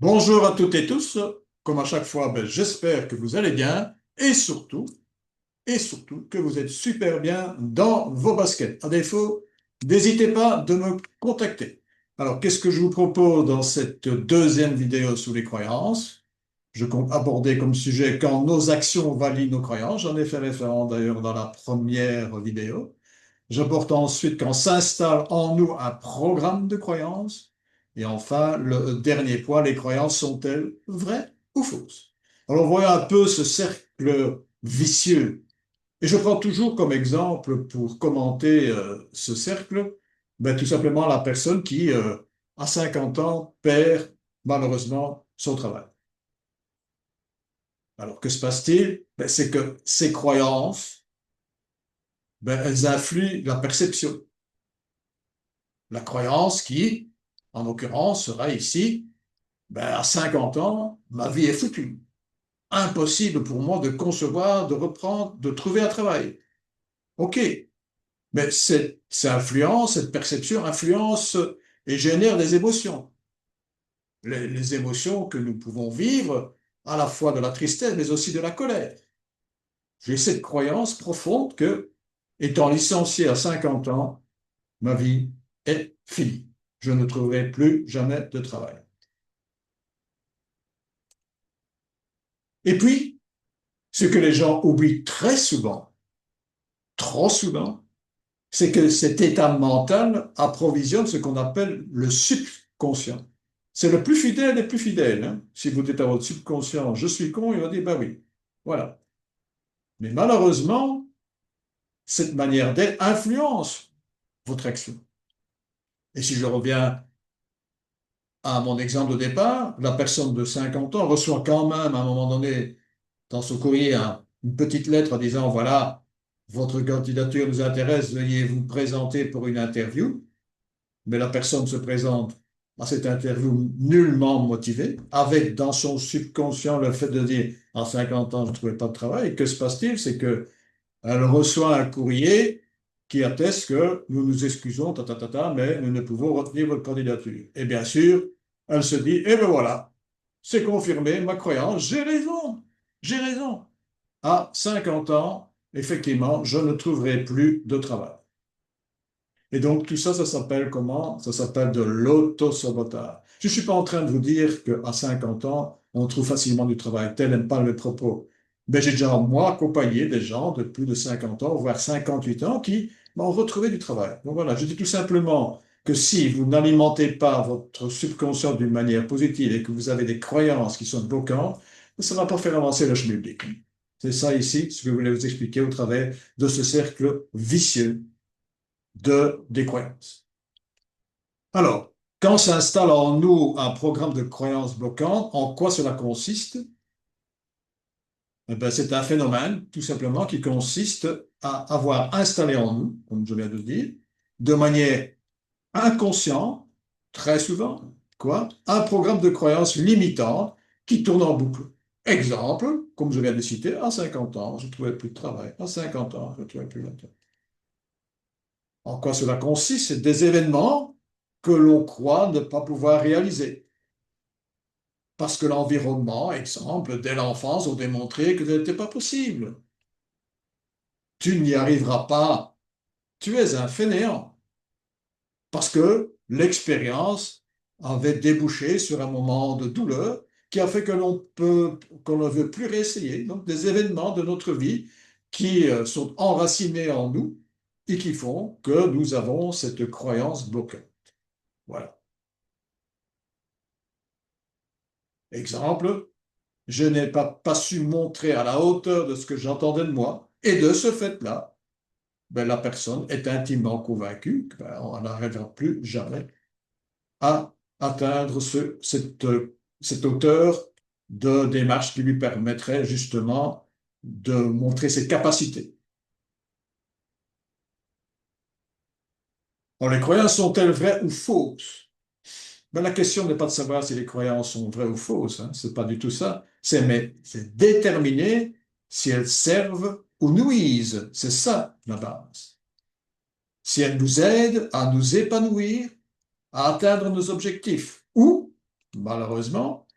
Bonjour à toutes et tous. Comme à chaque fois, j'espère que vous allez bien et surtout que vous êtes super bien dans vos baskets. À défaut, n'hésitez pas de me contacter. Alors, qu'est-ce que je vous propose dans cette deuxième vidéo sur les croyances? Je compte aborder comme sujet quand nos actions valident nos croyances. J'en ai fait référence d'ailleurs dans la première vidéo. J'apporte ensuite quand s'installe en nous un programme de croyances. Et enfin, le dernier point, les croyances sont-elles vraies ou fausses? Alors, voyons un peu ce cercle vicieux. Et je prends toujours comme exemple pour commenter ce cercle, tout simplement la personne qui, à 50 ans, perd malheureusement son travail. Alors, que se passe-t-il? C'est que ces croyances, elles influent la perception. La croyance qui, en l'occurrence, sera ici, à 50 ans, ma vie est foutue. Impossible pour moi de concevoir, de reprendre, de trouver un travail. OK, mais cette perception influence et génère des émotions. Les émotions que nous pouvons vivre, à la fois de la tristesse, mais aussi de la colère. J'ai cette croyance profonde que, étant licencié à 50 ans, ma vie est finie. Je ne trouverai plus jamais de travail. Et puis, ce que les gens oublient très souvent, trop souvent, c'est que cet état mental approvisionne ce qu'on appelle le subconscient. C'est le plus fidèle des plus fidèles, hein. Si vous dites à votre subconscient, je suis con, il va dire, oui. Voilà. Mais malheureusement, cette manière d'être influence votre action. Et si je reviens à mon exemple de départ, la personne de 50 ans reçoit quand même à un moment donné dans son courrier une petite lettre en disant, voilà, votre candidature nous intéresse, veuillez vous présenter pour une interview. Mais la personne se présente à cette interview nullement motivée, avec dans son subconscient le fait de dire, à 50 ans, je ne trouvais pas de travail. Et que se passe-t-il? C'est que elle reçoit un courrier qui atteste que nous nous excusons, mais nous ne pouvons retenir votre candidature. Et bien sûr, elle se dit, eh ben voilà, c'est confirmé, ma croyance, j'ai raison. À 50 ans, effectivement, je ne trouverai plus de travail. Et donc, tout ça, ça s'appelle comment? Ça s'appelle de l'autosabotage. Je ne suis pas en train de vous dire qu'à 50 ans, on trouve facilement du travail. Tel n'est pas le propos. Mais j'ai déjà, moi, accompagné des gens de plus de 50 ans, voire 58 ans, qui m'ont retrouvé du travail. Donc voilà, je dis tout simplement que si vous n'alimentez pas votre subconscient d'une manière positive et que vous avez des croyances qui sont bloquantes, ça ne va pas faire avancer le schmilblick. C'est ça ici, ce que je voulais vous expliquer au travers de ce cercle vicieux des croyances. Alors, quand s'installe en nous un programme de croyances bloquantes, en quoi cela consiste? C'est un phénomène, tout simplement, qui consiste à avoir installé en nous, comme je viens de le dire, de manière inconsciente, très souvent, un programme de croyances limitantes qui tourne en boucle. Exemple, comme je viens de citer, à 50 ans, je ne trouvais plus de travail. À 50 ans, je ne trouvais plus de travail. En quoi cela consiste? C'est des événements que l'on croit ne pas pouvoir réaliser. Parce que l'environnement, exemple, dès l'enfance, ont démontré que ce n'était pas possible. Tu n'y arriveras pas. Tu es un fainéant. Parce que l'expérience avait débouché sur un moment de douleur qui a fait qu'on ne veut plus réessayer. Donc, des événements de notre vie qui sont enracinés en nous et qui font que nous avons cette croyance bloquée. Voilà. Exemple, je n'ai pas su montrer à la hauteur de ce que j'entendais de moi. Et de ce fait-là, la personne est intimement convaincue qu'on n'arrivera plus jamais à atteindre cette hauteur de démarche qui lui permettrait justement de montrer ses capacités. Alors, les croyances sont-elles vraies ou fausses? La question n'est pas de savoir si les croyances sont vraies ou fausses, hein, c'est pas du tout ça. C'est déterminer si elles servent ou nuisent. C'est ça la base. Si elles nous aident à nous épanouir, à atteindre nos objectifs, ou, malheureusement,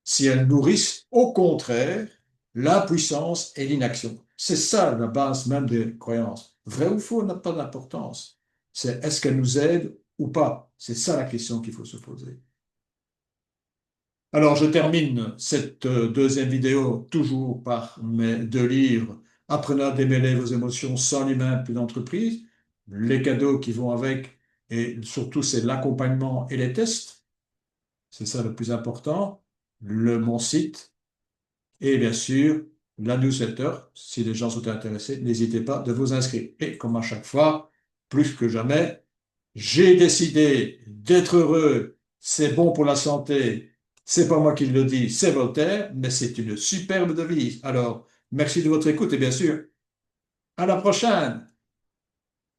si elles nourrissent au contraire l'impuissance et l'inaction. C'est ça la base même des croyances. Vrai ou faux n'a pas d'importance. C'est est-ce qu'elles nous aident ou pas? C'est ça la question qu'il faut se poser. Alors, je termine cette deuxième vidéo toujours par mes deux livres. Apprenez à démêler vos émotions sans l'humain, plus d'entreprise. Les cadeaux qui vont avec, et surtout, c'est l'accompagnement et les tests. C'est ça le plus important. Mon site et bien sûr la newsletter. Si les gens sont intéressés, n'hésitez pas de vous inscrire. Et comme à chaque fois, plus que jamais, j'ai décidé d'être heureux, c'est bon pour la santé. C'est pas moi qui le dis, c'est Voltaire, mais c'est une superbe devise. Alors, merci de votre écoute et bien sûr, à la prochaine.